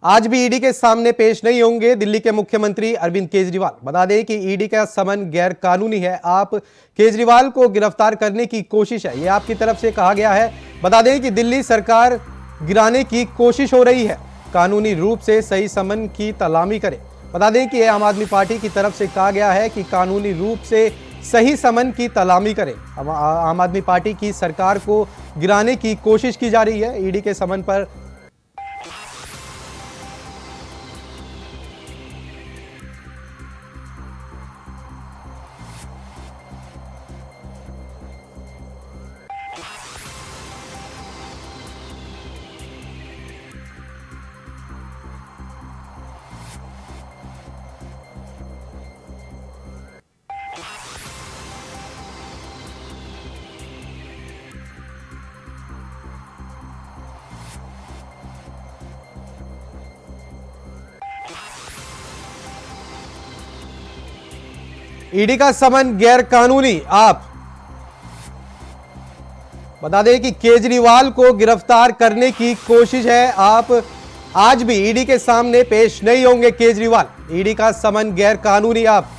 आज भी ईडी के सामने पेश नहीं होंगे दिल्ली के मुख्यमंत्री अरविंद केजरीवाल। बता दें कि ईडी का समन गैर कानूनी है। आप केजरीवाल को गिरफ्तार करने की कोशिश है, ये आपकी तरफ से कहा गया है। बता दें कि दिल्ली सरकार गिराने की कोशिश हो रही है, कानूनी रूप से सही समन की तलामी करें। बता दें कि आम आदमी पार्टी की तरफ से कहा गया है कि कानूनी रूप से सही समन की तलामी करें। आम आदमी पार्टी की सरकार को गिराने की कोशिश की जा रही है। ईडी के समन पर ईडी का समन गैर कानूनी। आप बता दें कि केजरीवाल को गिरफ्तार करने की कोशिश है। आप आज भी ईडी के सामने पेश नहीं होंगे केजरीवाल। ईडी का समन गैर कानूनी। आप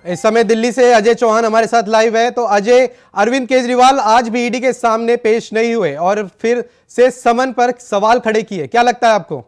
इस समय दिल्ली से अजय चौहान हमारे साथ लाइव है। तो अजय, अरविंद केजरीवाल आज भी ईडी के सामने पेश नहीं हुए और फिर से समन पर सवाल खड़े किए, क्या लगता है आपको?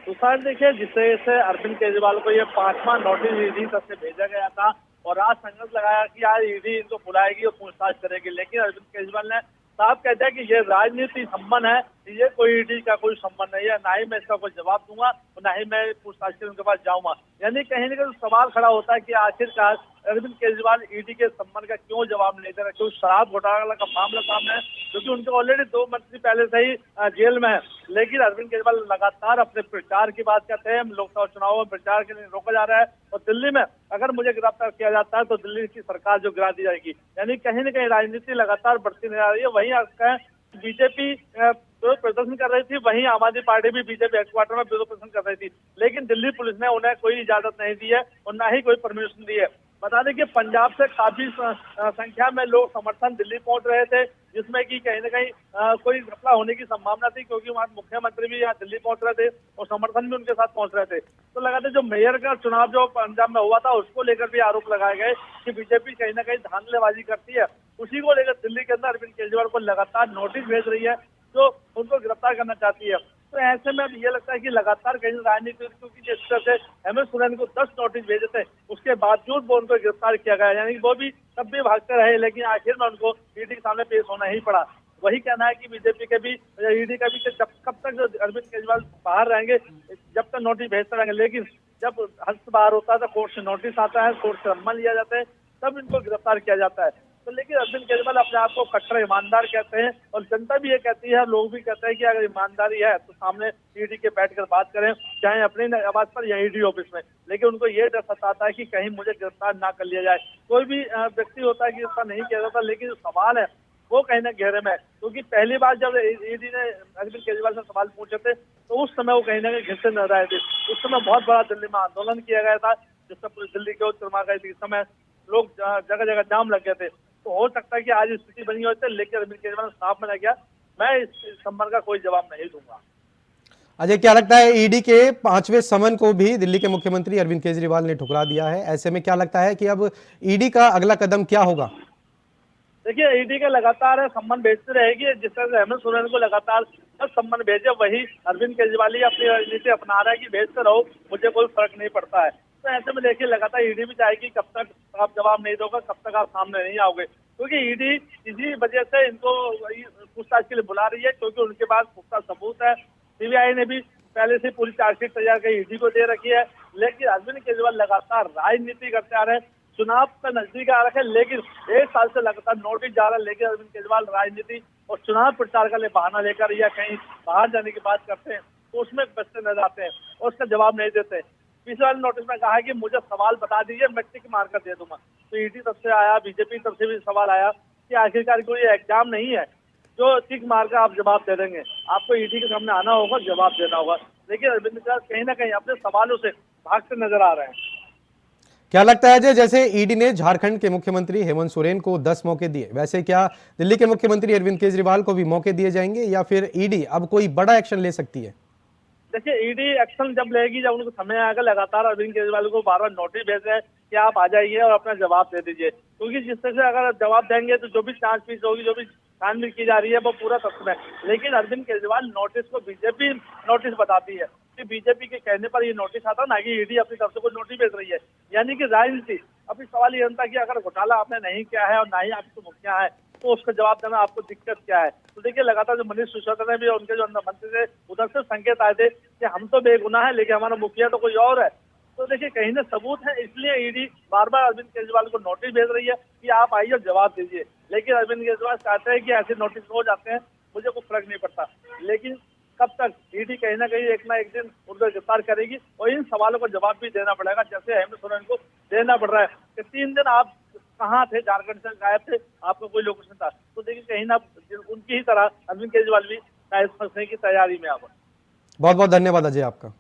तो सर देखिए, जिससे अरविंद केजरीवाल को ये 5वां नोटिस ईडी तक से भेजा गया था और आज संघर्ष लगाया कि आज ईडी इनको बुलाएगी और पूछताछ करेगी, लेकिन अरविंद केजरीवाल ने साफ कहते हैं कि ये राजनीति संबंध है, ये कोई ईडी का कोई संबंध नहीं है, ना ही मैं इसका कोई जवाब दूंगा और ना ही मैं पूछताछ के उनके पास जाऊंगा। यानी कहीं ना कहीं सवाल खड़ा होता है कि आखिरकार अरविंद केजरीवाल ईडी के संबंध का क्यों जवाब नहीं दे रहे, क्यों शराब घोटाला का मामला सामने है, क्योंकि उनके ऑलरेडी 2 मंत्री पहले से ही जेल में है। लेकिन अरविंद केजरीवाल लगातार अपने प्रचार की बात करते हैं, लोकसभा चुनाव में प्रचार के लिए रोका जा रहा है और दिल्ली में अगर मुझे गिरफ्तार किया जाता है तो दिल्ली की सरकार जो गिरा दी जाएगी। यानी कहीं ना कहीं राजनीति लगातार बढ़ती नजर आ रही है। वहीं आपका बीजेपी विरोध प्रदर्शन कर रही थी, वहीं आम आदमी पार्टी भी बीजेपी हेडक्वार्टर में विरोध प्रदर्शन कर रही थी, लेकिन दिल्ली पुलिस ने उन्हें कोई इजाजत नहीं दी है और ना ही कोई परमिशन दी है। बता दें कि पंजाब से काफी संख्या में लोग समर्थन दिल्ली पहुंच रहे थे, जिसमें कि कहीं ना कहीं कोई घटना होने की संभावना थी, क्योंकि वहां मुख्यमंत्री भी यहाँ दिल्ली पहुंच रहे थे और समर्थन भी उनके साथ पहुंच रहे थे। तो लगातार जो मेयर का चुनाव जो पंजाब में हुआ था उसको लेकर भी आरोप लगाए गए कि बीजेपी कहीं ना कहीं धांधलेबाजी करती है। उसी को लेकर दिल्ली के अंदर अरविंद केजरीवाल को लगातार नोटिस भेज रही है, जो उनको गिरफ्तार करना चाहती है। तो ऐसे में अब ये लगता है कि लगातार कहीं राजनीति, क्योंकि जिस तरह से हेमंत सोरेन को 10 नोटिस भेजे थे, उसके बावजूद वो उनको गिरफ्तार किया गया, यानी वो भी तब भी भागते रहे, लेकिन आखिर में उनको ईडी के सामने पेश होना ही पड़ा। वही कहना है कि बीजेपी के भी, ईडी का भी, कब तक अरविंद केजरीवाल बाहर रहेंगे, जब तक नोटिस भेजते रहेंगे। लेकिन जब हस्त बाहर होता है तो कोर्ट से नोटिस आता है, कोर्ट से सम्मन लिया जाता है, तब इनको गिरफ्तार किया जाता है। तो लेकिन अरविंद केजरीवाल अपने आप को कट्टर ईमानदार कहते हैं और जनता भी ये कहती है, लोग भी कहते हैं कि अगर ईमानदारी है तो सामने ईडी के बैठकर बात करें, चाहे अपनी आवाज पर या ईडी ऑफिस में। लेकिन उनको ये डर सताता है कि कहीं मुझे गिरफ्तार ना कर लिया जाए। कोई भी व्यक्ति होता है कि इसका नहीं किया जाता, लेकिन जो सवाल है वो कहीं ना गहरे में है, क्योंकि पहली बार जब ईडी ने अरविंद केजरीवाल से सवाल पूछे थे तो उस समय वो कहीं ना कहीं घिरते नजर आए थे। उस समय बहुत बड़ा दिल्ली में आंदोलन किया गया था, जिससे पूरी दिल्ली की ओर चरमा गई थी। इस समय लोग जगह जगह जाम लग गए थे। तो हो सकता है कि आज स्थिति बनी होती है, लेकिन अरविंद केजरीवाल साफ मना गया, मैं इस संबंध का कोई जवाब नहीं दूंगा। अजय, क्या लगता है ईडी के 5वें समन को भी दिल्ली के मुख्यमंत्री अरविंद केजरीवाल ने ठुकरा दिया है? ऐसे में क्या लगता है कि अब ईडी का अगला कदम क्या होगा? देखिए, ईडी के लगातार सम्मान भेजती रहेगी। जिस तरह से हेमंत सोरेन को लगातार सम्मान भेजे, वही अरविंद केजरीवाल ही अपनी रणनीति अपना रहा है कि भेजते रहो, मुझे कोई फर्क नहीं पड़ता है। तो ऐसे में देखिए, लगातार ईडी भी चाहेगी कब तक आप जवाब नहीं दोगे, कब तक आप सामने नहीं आओगे, क्योंकि ईडी इसी वजह से इनको पूछताछ के लिए बुला रही है, क्योंकि उनके पास पुख्ता सबूत है। सीबीआई ने भी पहले से पूरी चार्जशीट तैयार कर ईडी को दे रखी है, लेकिन अरविंद केजरीवाल लगातार राजनीति करते आ रहे हैं। चुनाव का नजदीक आ रखा है, लेकिन 1 साल से लगातार नोटिस जा रहा है, लेकिन अरविंद केजरीवाल राजनीति और चुनाव प्रचार के लिए बहाना लेकर या कहीं बाहर जाने की बात करते हैं तो उसमें बचते नजर आते हैं और उसका जवाब नहीं देते। पिछले वाले नोटिस में कहा है कि मुझे सवाल बता दीजिए, मैं टिक मार कर दे दूंगा। तो ईडी तरफ से आया, बीजेपी तरफ से भी सवाल आया कि आखिरकार कोई एग्जाम नहीं है जो टिक मार कर आप जवाब दे देंगे, आपको ईडी के सामने आना होगा, जवाब देना होगा। लेकिन अरविंद केजरीवाल कहीं ना कहीं अपने सवालों से भागते नजर आ रहे हैं। क्या लगता है अजय, जैसे ईडी ने झारखंड के मुख्यमंत्री हेमंत सोरेन को 10 मौके दिए, वैसे क्या दिल्ली के मुख्यमंत्री अरविंद केजरीवाल को भी मौके दिए जाएंगे या फिर ईडी अब कोई बड़ा एक्शन ले सकती है? देखिए, ईडी एक्शन जब लेगी, जब उनको समय आएगा। लगातार अरविंद केजरीवाल को 12 नोटिस भेज रहे हैं कि आप आ जाइए और अपना जवाब दे दीजिए, क्योंकि जिस तरह से अगर जवाब देंगे तो जो भी जांच होगी, जो भी छानबीन की जा रही है, वो पूरा तथ्य है। लेकिन अरविंद केजरीवाल नोटिस को बीजेपी नोटिस बताती है कि बीजेपी के कहने पर ये नोटिस आता, ना कि ईडी अपनी तरफ से कोई नोटिस भेज रही है। यानी कि राजनीति। अभी सवाल ये बनता है कि अगर घोटाला आपने नहीं किया है और ना ही आपको मुखिया है, तो उसका जवाब देना आपको दिक्कत क्या है? तो देखिए, लगातार जो मनीष सिसोदिया ने भी, उनके जो अंदर मंत्री थे, उधर से संकेत आए थे कि हम तो बेगुनाह है, लेकिन हमारा मुखिया तो कोई और है। तो देखिए, कहीं ना सबूत है, इसलिए ईडी बार बार अरविंद केजरीवाल को नोटिस भेज रही है कि आप आइए और जवाब दीजिए। लेकिन अरविंद केजरीवाल चाहते हैं कि ऐसे नोटिस हो जाते हैं, मुझे कोई फर्क नहीं पड़ता। लेकिन कब तक ईडी कहीं ना एक दिन उनको गिरफ्तार करेगी और इन सवालों का जवाब भी देना पड़ेगा, जैसे हेमंत सोरेन को देना पड़ रहा है कि 3 दिन आप कहाँ थे, झारखंड से गायब थे, आपका कोई लोकेशन था। तो देखिए, कहीं ना उनकी ही तरह अरविंद केजरीवाल भी शायद फंसने की तैयारी में आप। बहुत बहुत धन्यवाद अजय आपका।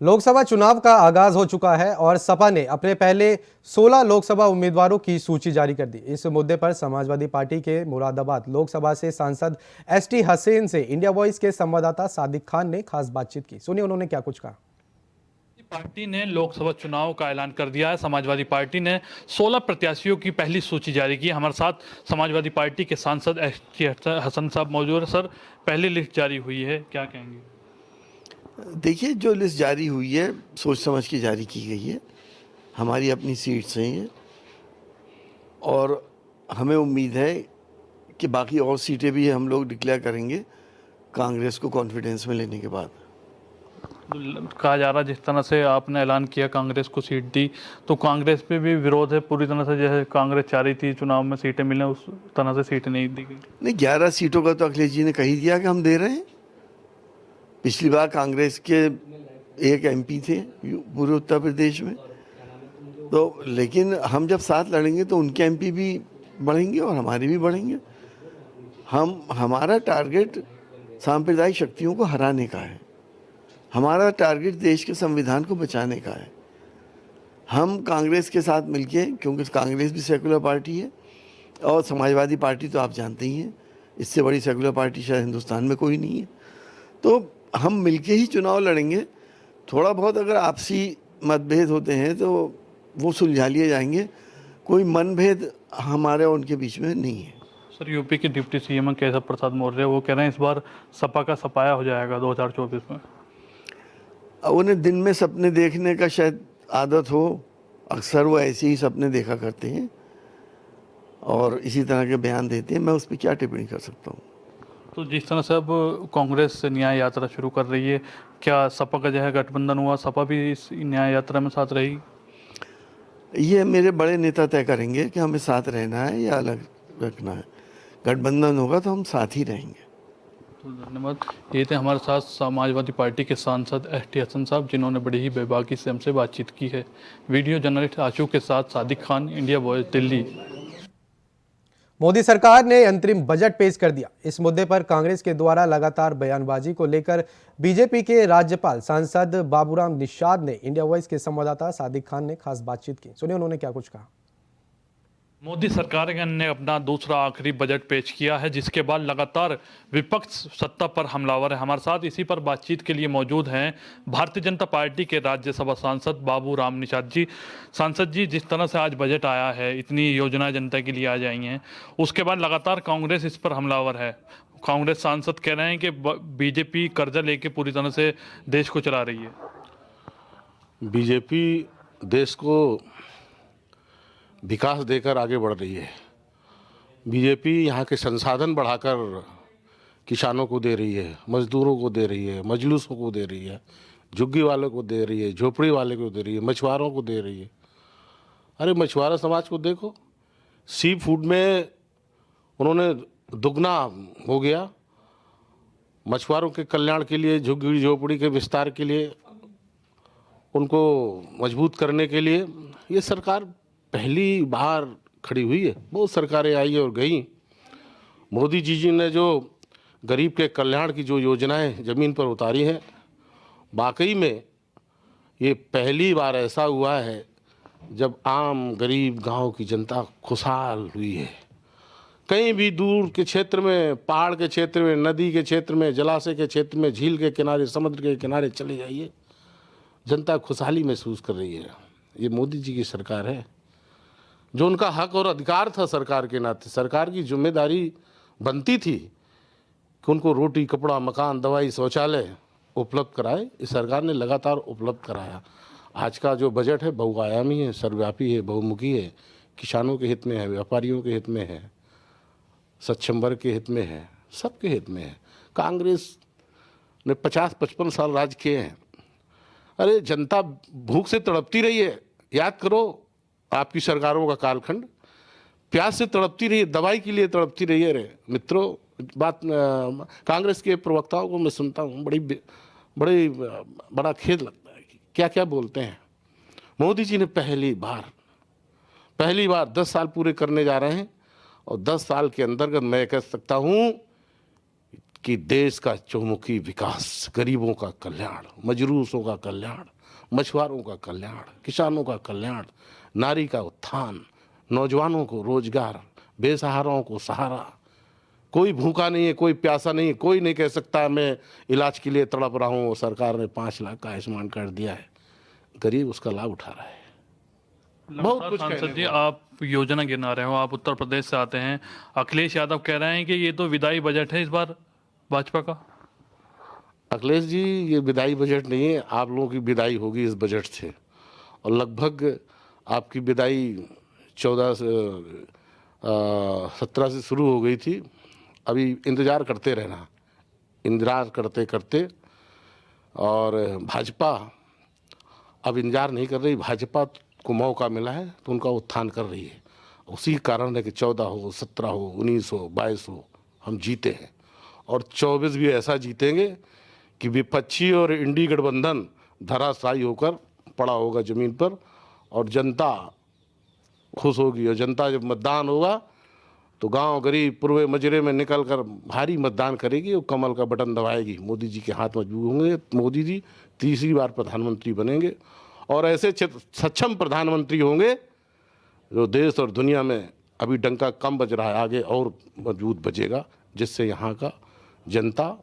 लोकसभा चुनाव का आगाज हो चुका है और सपा ने अपने पहले 16 लोकसभा उम्मीदवारों की सूची जारी कर दी। इस मुद्दे पर समाजवादी पार्टी के मुरादाबाद लोकसभा से सांसद एसटी हसैन से इंडिया वॉइस के संवाददाता सादिक खान ने खास बातचीत की। सुनिए उन्होंने क्या कुछ कहा। पार्टी ने लोकसभा चुनाव का ऐलान कर दिया है। समाजवादी पार्टी ने 16 प्रत्याशियों की पहली सूची जारी की। हमारे साथ समाजवादी पार्टी के सांसद एसटी हसन साहब मौजूद है। सर, पहली लिस्ट जारी हुई है, क्या कहेंगे? देखिए, जो लिस्ट जारी हुई है सोच समझ के जारी की गई है। हमारी अपनी सीट्स हैं ये, और हमें उम्मीद है कि बाकी और सीटें भी हम लोग डिक्लेयर करेंगे कांग्रेस को कॉन्फिडेंस में लेने के बाद। कहा जा रहा है जिस तरह से आपने ऐलान किया, कांग्रेस को सीट दी, तो कांग्रेस पे भी विरोध है पूरी तरह से। जैसे कांग्रेस चाह रही थी चुनाव में सीटें मिलें, उस तरह से सीटें नहीं दी गई। नहीं, 11 सीटों का तो अखिलेश जी ने कही दिया कि हम दे रहे हैं। पिछली बार कांग्रेस के एक एमपी थे पूरे उत्तर प्रदेश में, तो लेकिन हम जब साथ लड़ेंगे तो उनके एमपी भी बढ़ेंगे और हमारे भी बढ़ेंगे। हमारा टारगेट सांप्रदायिक शक्तियों को हराने का है। हमारा टारगेट देश के संविधान को बचाने का है। हम कांग्रेस के साथ मिलके, क्योंकि कांग्रेस भी सेकुलर पार्टी है और समाजवादी पार्टी तो आप जानते ही हैं, इससे बड़ी सेकुलर पार्टी शायद हिंदुस्तान में कोई नहीं है। तो हम मिलके ही चुनाव लड़ेंगे। थोड़ा बहुत अगर आपसी मतभेद होते हैं तो वो सुलझा लिए जाएंगे। कोई मनभेद हमारे और उनके बीच में नहीं है। सर, यूपी के डिप्टी सीएम केशव प्रसाद मौर्य वो कह रहे हैं इस बार सपा का सपाया हो जाएगा 2024 में। उन्हें दिन में सपने देखने का शायद आदत हो, अक्सर वो ऐसे ही सपने देखा करते हैं और इसी तरह के बयान देते हैं। मैं उस पर क्या टिप्पणी कर सकता हूँ। तो जिस तरह से अब कांग्रेस न्याय यात्रा शुरू कर रही है, क्या सपा का जो है गठबंधन हुआ, सपा भी इस न्याय यात्रा में साथ रहेगी? ये मेरे बड़े नेता तय करेंगे कि हमें साथ रहना है या अलग रखना है। गठबंधन होगा तो हम साथ ही रहेंगे। तो धन्यवाद। ये थे हमारे साथ समाजवादी पार्टी के सांसद एसटी हसन साहब, जिन्होंने बड़ी ही बेबाकी से हमसे बातचीत की है। वीडियो जर्नलिस्ट आशु के साथ सादिक खान, इंडिया वॉइस, दिल्ली। मोदी सरकार ने अंतरिम बजट पेश कर दिया। इस मुद्दे पर कांग्रेस के द्वारा लगातार बयानबाजी को लेकर बीजेपी के राज्यपाल सांसद बाबूराम निषाद ने इंडिया वॉइस के संवाददाता सादिक खान ने खास बातचीत की। सुनिए उन्होंने क्या कुछ कहा। मोदी सरकार ने अपना दूसरा आखिरी बजट पेश किया है, जिसके बाद लगातार विपक्ष सत्ता पर हमलावर है। हमारे साथ इसी पर बातचीत के लिए मौजूद हैं भारतीय जनता पार्टी के राज्यसभा सांसद बाबू राम निषाद जी। सांसद जी, जिस तरह से आज बजट आया है, इतनी योजनाएं जनता के लिए आ जाई हैं, उसके बाद लगातार कांग्रेस इस पर हमलावर है। कांग्रेस सांसद कह रहे हैं कि बीजेपी कर्जा लेके पूरी तरह से देश को चला रही है। बीजेपी देश को विकास देकर आगे बढ़ रही है। बीजेपी यहाँ के संसाधन बढ़ाकर किसानों को दे रही है, मजदूरों को दे रही है, मजलूसों को दे रही है, झुग्गी वालों को दे रही है, झोपड़ी वाले को दे रही है, मछुआरों को दे रही है। अरे मछुआरा समाज को देखो, सी फूड में उन्होंने दुगना हो गया। मछुआरों के कल्याण के लिए, झुग्गी झोपड़ी के विस्तार के लिए, उनको मजबूत करने के लिए ये सरकार पहली बार खड़ी हुई है। बहुत सरकारें आई और गई। मोदी जी ने जो गरीब के कल्याण की जो योजनाएं ज़मीन पर उतारी हैं, वाकई में ये पहली बार ऐसा हुआ है जब आम गरीब गांव की जनता खुशहाल हुई है। कहीं भी दूर के क्षेत्र में, पहाड़ के क्षेत्र में, नदी के क्षेत्र में, जलाशय के क्षेत्र में, झील के किनारे, समुद्र के किनारे चले जाइए, जनता खुशहाली महसूस कर रही है। ये मोदी जी की सरकार है। जो उनका हक और अधिकार था सरकार के नाते, सरकार की जिम्मेदारी बनती थी कि उनको रोटी, कपड़ा, मकान, दवाई, शौचालय उपलब्ध कराए। इस सरकार ने लगातार उपलब्ध कराया। आज का जो बजट है बहुआयामी है, सर्वव्यापी है, बहुमुखी है। किसानों के हित में है, व्यापारियों के हित में है, सक्षम वर्ग के हित में है, सबके हित में है। कांग्रेस ने 50-55 साल राज किए हैं। अरे जनता भूख से तड़पती रही है। याद करो आपकी सरकारों का कालखंड। प्यास से तड़पती रही है, दवाई के लिए तड़पती रही है। अरे मित्रों, बात कांग्रेस के प्रवक्ताओं को मैं सुनता हूँ, बड़ा खेद लगता है कि क्या क्या बोलते हैं। मोदी जी ने पहली बार 10 साल पूरे करने जा रहे हैं और 10 साल के अंतर्गत मैं कह सकता हूँ कि देश का चहुमुखी विकास, गरीबों का कल्याण, मजदूरों का कल्याण, मछुआरों का कल्याण, किसानों का कल्याण, नारी का उत्थान, नौजवानों को रोजगार, बेसहाराओं को सहारा। कोई भूखा नहीं है, कोई प्यासा नहीं है, कोई नहीं कह सकता मैं इलाज के लिए तड़प रहा हूँ। सरकार ने 5 लाख का आयुष्मान कार्ड दिया है, गरीब उसका लाभ उठा रहा है। बहुत कुछ सांसद जी, आप योजना गिना रहे हो, आप उत्तर प्रदेश से आते हैं। अखिलेश यादव कह रहे हैं कि ये तो विदाई बजट है इस बार भाजपा का। अखिलेश जी, ये विदाई बजट नहीं है, आप लोगों की विदाई होगी इस बजट से। और लगभग आपकी विदाई 17 से शुरू हो गई थी। अभी इंतज़ार करते रहना, इंतज़ार करते करते, और भाजपा अब इंतज़ार नहीं कर रही। भाजपा को मौका मिला है तो उनका उत्थान कर रही है। उसी कारण है कि 14 हो, 17 हो, 19 हो, 22 हो, हम जीते हैं। और 24 भी ऐसा जीतेंगे कि विपक्षी और इंडी गठबंधन धराशायी होकर पड़ा होगा ज़मीन पर, और जनता खुश होगी। और जनता जब मतदान होगा तो गांव गरीब पूर्वे मजरे में निकल कर भारी मतदान करेगी और कमल का बटन दबाएगी। मोदी जी के हाथ मजबूत होंगे। मोदी जी तीसरी बार प्रधानमंत्री बनेंगे और ऐसे सक्षम प्रधानमंत्री होंगे जो देश और दुनिया में अभी डंका कम बज रहा है, आगे और मजबूत बजेगा, जिससे यहाँ का जनता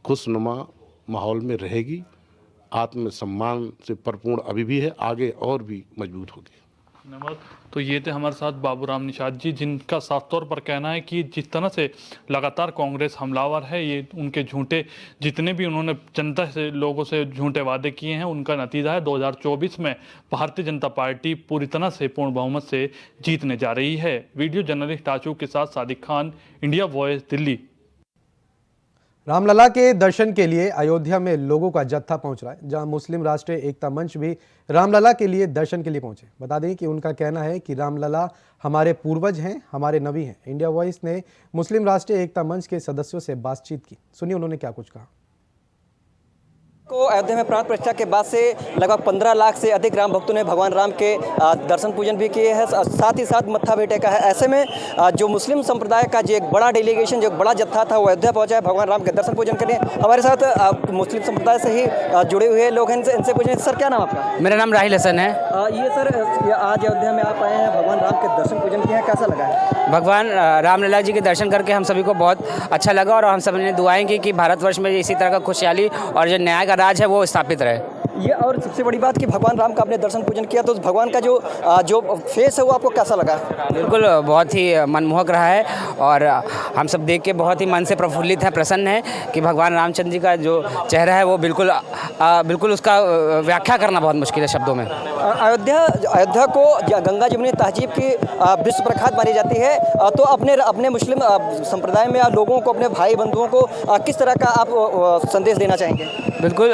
खुशनुमा माहौल में रहेगी। आत्मसम्मान से परिपूर्ण अभी भी है, आगे और भी मजबूत होगी। धन्यवाद। तो ये थे हमारे साथ बाबूराम निषाद जी, जिनका साफ तौर पर कहना है कि जिस तरह से लगातार कांग्रेस हमलावर है, ये उनके झूठे जितने भी उन्होंने जनता से, लोगों से झूठे वादे किए हैं, उनका नतीजा है। 2024 में भारतीय जनता पार्टी पूरी तरह से पूर्ण बहुमत से जीतने जा रही है। वीडियो जर्नलिस्ट आशू के साथ सादिक खान, इंडिया वॉइस, दिल्ली। रामलला के दर्शन के लिए अयोध्या में लोगों का जत्था पहुंच रहा है, जहां मुस्लिम राष्ट्रीय एकता मंच भी रामलला के लिए दर्शन के लिए पहुंचे। बता दें कि उनका कहना है कि रामलला हमारे पूर्वज हैं, हमारे नबी हैं। इंडिया वॉइस ने मुस्लिम राष्ट्रीय एकता मंच के सदस्यों से बातचीत की, सुनिए उन्होंने क्या कुछ कहा। को अयोध्या में प्राण प्रतिष्ठा के बाद से लगभग 15 लाख से अधिक राम भक्तों ने भगवान राम के दर्शन पूजन भी किए हैं, साथ ही साथ मत्था भी टेका है। ऐसे में जो मुस्लिम संप्रदाय का जो एक बड़ा डेलीगेशन, जो बड़ा जत्था था, वो अयोध्या पहुंचा है भगवान राम के दर्शन पूजन करने। हमारे साथ मुस्लिम संप्रदाय से ही जुड़े हुए लोग हैं, इनसे पूछें। सर, क्या नाम आपका? मेरा नाम राहिल हसन है। ये सर, आज अयोध्या में आप आए हैं, भगवान राम के दर्शन पूजन किए हैं, कैसा लगा है? भगवान रामलला जी के दर्शन करके हम सभी को बहुत अच्छा लगा और हम सब ने दुआएं की कि भारतवर्ष में इसी तरह का खुशहाली और जो न्याय का राज है वो स्थापित रहे। ये और सबसे बड़ी बात कि भगवान राम का आपने दर्शन पूजन किया, तो उस भगवान का जो फेस है वो आपको कैसा लगा? बिल्कुल बहुत ही मनमोहक रहा है और हम सब देख के बहुत ही मन से प्रफुल्लित हैं, प्रसन्न हैं कि भगवान रामचंद्र जी का जो चेहरा है वो बिल्कुल उसका व्याख्या करना बहुत मुश्किल है शब्दों में। अयोध्या को गंगा जमुनी तहजीब की विश्व प्रख्यात मानी जाती है, तो अपने मुस्लिम संप्रदाय में लोगों को, अपने भाई बंधुओं को किस तरह का आप संदेश देना चाहेंगे? बिल्कुल,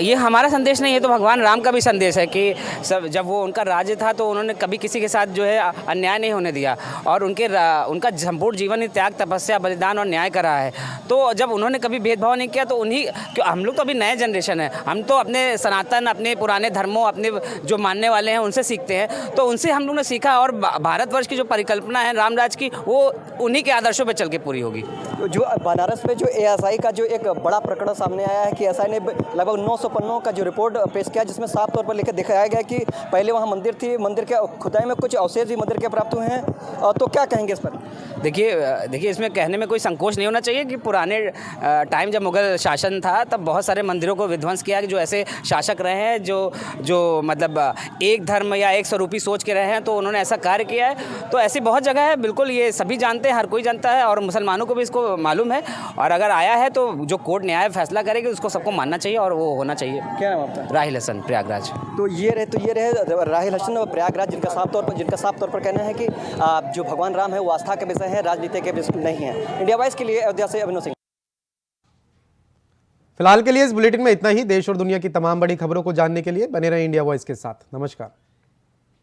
ये हमारा संदेश नहीं नहीं, ये तो भगवान राम का भी संदेश है कि सब जब वो उनका राज्य था तो उन्होंने कभी किसी के साथ जो है अन्याय नहीं होने दिया, और उनका संपूर्ण जीवन ही त्याग, तपस्या, बलिदान और न्याय का रहा है। तो जब उन्होंने कभी भेदभाव नहीं किया तो उन्हीं, क्यों हम लोग तो अभी नए जनरेशन है, हम तो अपने सनातन, अपने पुराने धर्मों, अपने जो मानने वाले हैं उनसे सीखते हैं, तो उनसे हम लोग ने सीखा, और भारतवर्ष की जो परिकल्पना है रामराज की, वो उन्हीं के आदर्शों पर चल के पूरी होगी। जो बनारस में जो एएसआई का जो एक बड़ा प्रकरण सामने आया है कि एएसआई ने लगभग 900 पन्नों का जो रिपोर्ट पेश किया, जिसमें साफ तौर पर लिखकर दिखाया गया कि पहले वहाँ मंदिर थी, मंदिर के खुदाई में कुछ अवशेष भी मंदिर के प्राप्त हुए हैं, तो क्या कहेंगे इस पर? देखिए इसमें कहने में कोई संकोच नहीं होना चाहिए कि पुराने टाइम जब मुगल शासन था तब बहुत सारे मंदिरों को विध्वंस किया, कि जो ऐसे शासक रहे हैं जो मतलब एक धर्म या एक स्वरूपी सोच के रहे हैं, तो उन्होंने ऐसा कार्य किया है। तो ऐसी बहुत जगह है, बिल्कुल ये सभी जानते हैं, हर कोई जानता है, और मुसलमानों को भी इसको मालूम है, और अगर आया है तो जो कोर्ट न्याय फैसला करेगी उसको सबको मानना चाहिए और वो होना चाहिए। क्या नाम आपका? राहिल हसन, प्रयागराज। तो ये रहे राहिल हसन प्रयागराज, जिनका साफ तौर पर कहना है कि जो भगवान राम है वो आस्था के विषय है, राजनीति के विषय नहीं है। इंडिया वॉइस के लिए अयोध्या से अभिनव सिंह। फिलहाल के लिए इस बुलेटिन में इतना ही। देश और दुनिया की तमाम बड़ी खबरों को जानने के लिए बने रहें इंडिया वॉइस के साथ। नमस्कार।